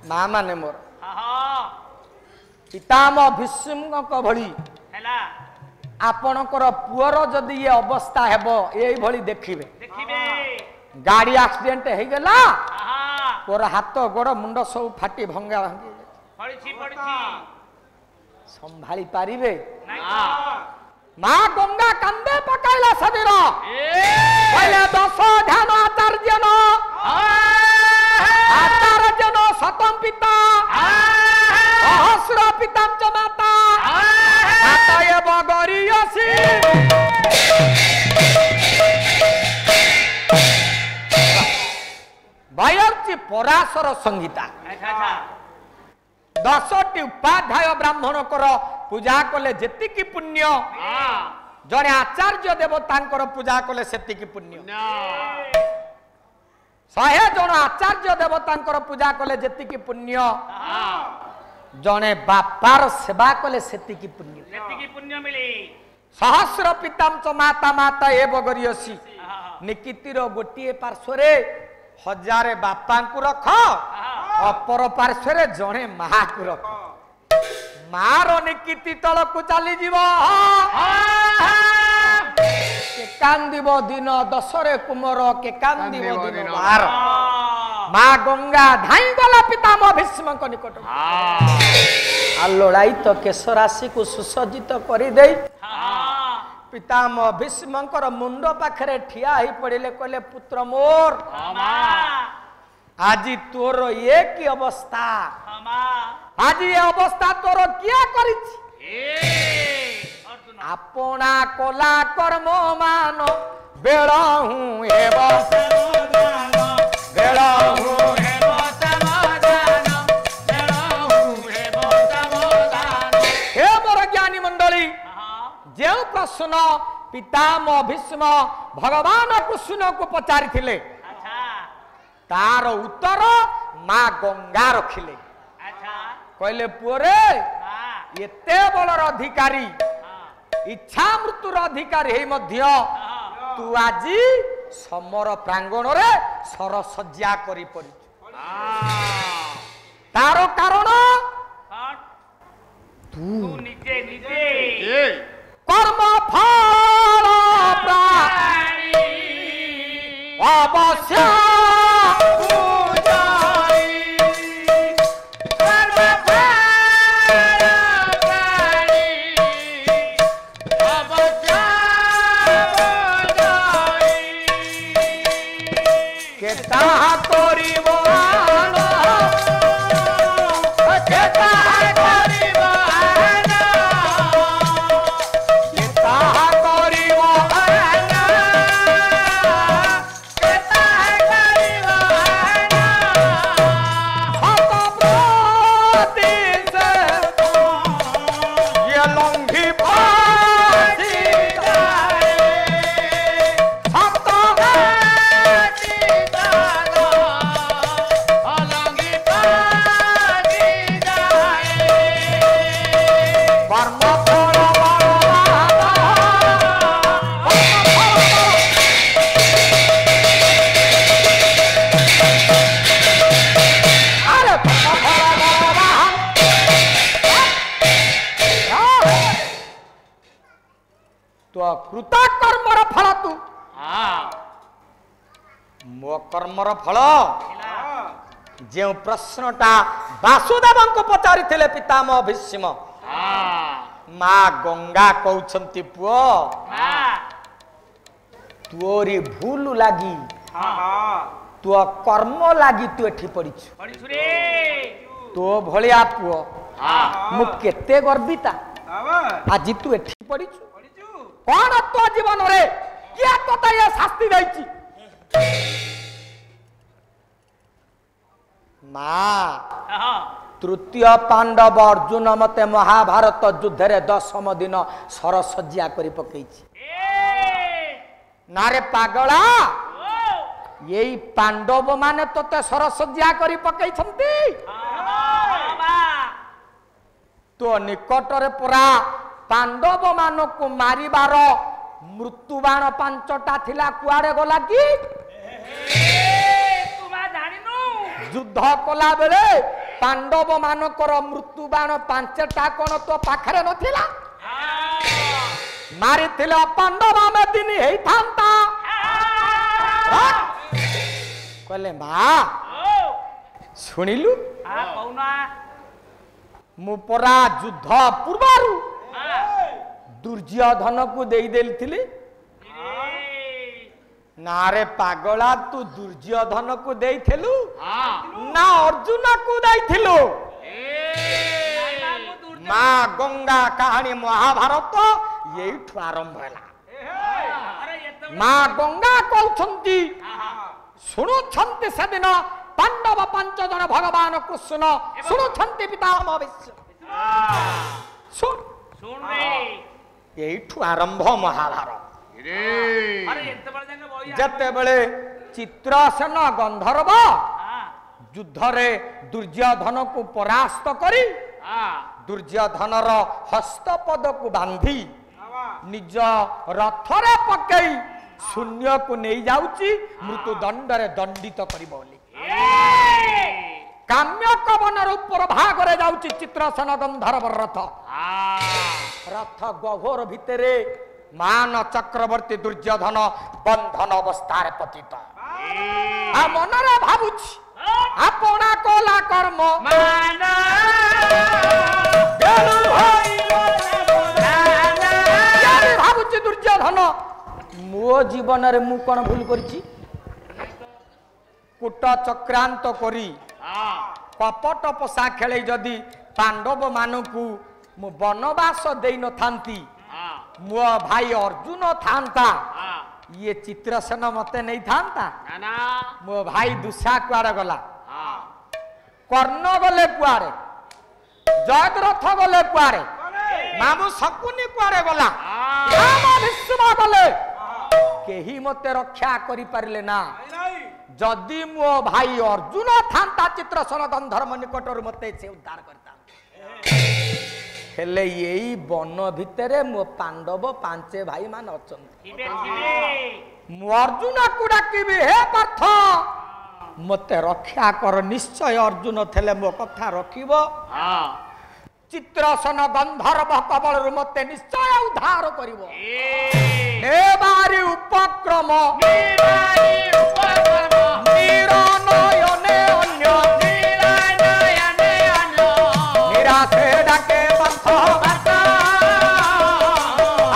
माँ माने मोर पितामह भीष्म भली आपणकर पुअर जदि ये अवस्था हेब यही भली देखिबे गाड़ी एक्सीडेंट हो गला पुअर हाथ गोड़ मुंड सब फाटी भंगा भांगी संभाली पारिबे माँ गंगा कांदे पकाइला शरीर पहले 10 ध्यान आचार्य शतम पिता सहस्र पिता च माता अतएव गरीयसी बयर्ची पराशर संहिता 10टी उपाध्याय ब्राह्मण कर पूजा कले जेतिकी पुण्य जने आचार्य देवता पूजा कले सेतिकी पुण्य 100 जन आचार्य देवता पूजा कले जेतिकी पुण्य जने बापार सेवा कले सेतिकी पुण्य मिली सहस्र पिताम च माता माता एव गरीयसी निकितिर गोटे पार्श्वरे 1000 बापा को रख अपर पार्श्वरे जने माँ को रख मार निकिति तल को चली जीव के कांदिब दिन दशरे कुमर के कांदिब दिन बार माँ गंगा धाई गला पितामह भीष्म निकट आ लड़ाई तो केश राशि को सुसज्जित कर दे पितामह भीष्म मुंड पाखरे ठिया ही पड़े कहले पुत्र मोर आज तोर ये की अवस्था आज ये अवस्था तोर किया करिछि अपना कोला कर्म मान बेड़हूँ हे मोर ज्ञानी मंडली जो प्रश्न पितामह भीष्म भगवान कृष्ण को पचारि थिले तार उत्तर माँ गंगा रखिले कहले पुरे एते बलर अधिकारी इच्छा मृत्युर अधिकारी हे मध्य तू आज समर प्रांगण रे सरसज्जा करी पड़िछु तार कारण तू निजे निजे कर्म फल प्राणी अवश्य कृता कर्मर फल तू मो कर्मर फल जो प्रश्नटा वासुदेव को पचारि थिले पितामह भीष्म माँ गंगा कहउछंती पुओ तोरी भूल लागी तो कर्म लागी तू एठी पड़िछु तो भलिया पुओ मु केते गर्विता आज तू एठी पड़िछु कौन तो जीवन रे क्या तो ये शास्ति दैछि माँ तृतीय पांडव अर्जुन मते महाभारत युद्ध रे 10म दिन सरसज्जा करी पकेछि नारे पागला यही पांडव माने तोते सरसज्जा करी पकेछंती तो निकट रे पूरा पांडव मान को मारिबार मृत्युबाण 5टा थिला कुआडे गला कि युद्ध कला बेले पांडव मानकर मृत्यु बाण 5टा कोन तो पाखरे नथिला मारी थिला पांडव में दिन हेई थांता कहले मां सुनिलु मु परा युद्ध पूर्वरु दुर्योधन को देई देलथिली ना रे पागला तू दुर्योधन को देइथिलु ना अर्जुन को देइथिलु मां गंगा कहानी महाभारत यही आरंभ है मां गंगा कहउछंती सुनुछंती सेदिन पांडव 5 जन भगवान कृष्ण सुनुछंती पितामह विश्व सुन सुन रे यही आरंभ महाभारत जते बेले चित्रसेन गंधर्व युद्ध रे दुर्योधन को परास्त करी दुर्योधनर हस्तपद को बांधी निज रथरे पकई शून्य को नहीं जाउची मृत्युदंड रे दंडित करिबो बोली काम्य कवनर ऊपर भाग रे जाउची चित्रसेन गंधर्व रथ रथ गह्वर भितरे मान चक्रवर्ती दुर्योधन बंधन अवस्था पतित आ मनरे भाबुछि आपना कोला कर्म माना भाबुछि दुर्योधन मो जीवन रे मु कोन भूल करछि कूट चक्रांत करी कपट पसा खेले जदि पांडव मानकू मु वनवास देई न थांती मो भाई अर्जुन थांता ये चित्रसेन मते नहीं थांता मो भाई दुस्सा कुआरे गला कर्ण गले कुआरे जयद्रथ गले कुआरे मामू शकुनी कुआरे गला राम विश्व गले केही मते रक्षा करि पारले ना जदि मो भाई अर्जुन थांता चित्रसेन गंधर्व निकटरु मते से उद्धार करता हेले यही वन भितरे मो पांडव 5 भाई मान अछंती मु अर्जुन को डाकिबी हे पार्थ मते रक्षा कर निश्चय अर्जुन थेले मो कथा रखिबो चित्रसेन गंधर्व कबल रु मते निश्चय उद्धार करिवो हे बारी उपक्रम निरनयने अन्य निराशे डाके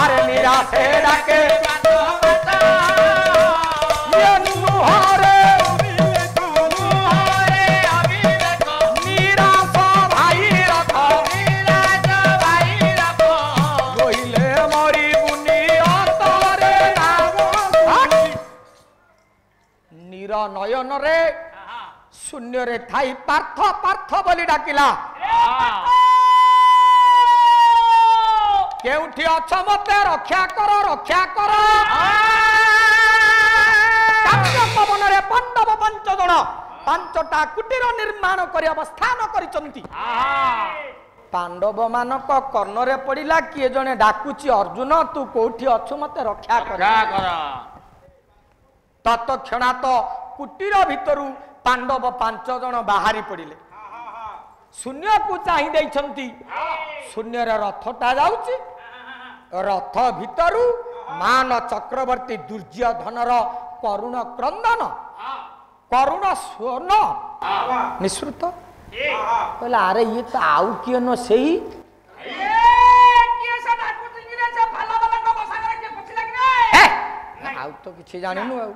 अरे निराशे डाके नयन रे शून्य रे थाई पार्थ पार्थ बोली डाकिला केउठी अछ मते रक्षा कर पवन रे पांडव 5 जन 5टा कुटीर निर्माण करी अवस्थान करिसंती पांडव मानक कर्ण रे पड़िला किए जने डाकुची अर्जुन तू कोठी अछ मते रक्षा कर तत्क्षणात कुटीर भितरु पांडव 5 जन बाहरी पड़िले शून्य को चाहि दैछंती शून्य रे रथटा जाउची रथ भितरु मान चक्रवर्ती दुर्योधनर करुण क्रंदन करुण स्वर्ण निश्रुत कहला अरे ये तो आउ किए न सेही आउ तो किछि जानिनु आउ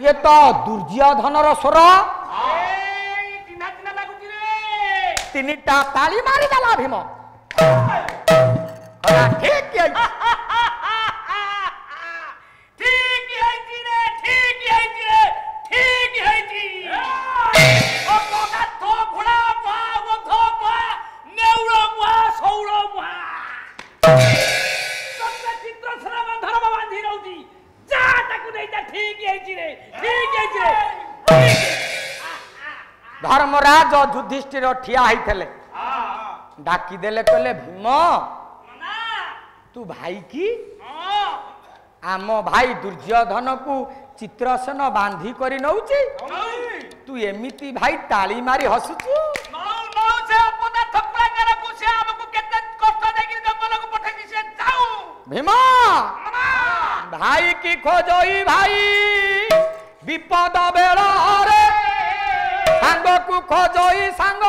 ये तो दुर्योधनर स्वर तीनटा ताली मारी देला भीम ठीक धर्मराज युधिष्ठिर ठिया होते डाकी देले कहले भीम तू भाई की आम भाई दुर्योधन को चित्रसेन बांधी करी नौची तू एमिति भाई ताली मारी हसुचु भीमा भाई की खोजई भाई विपद बेल रे सांग को खोजई सांग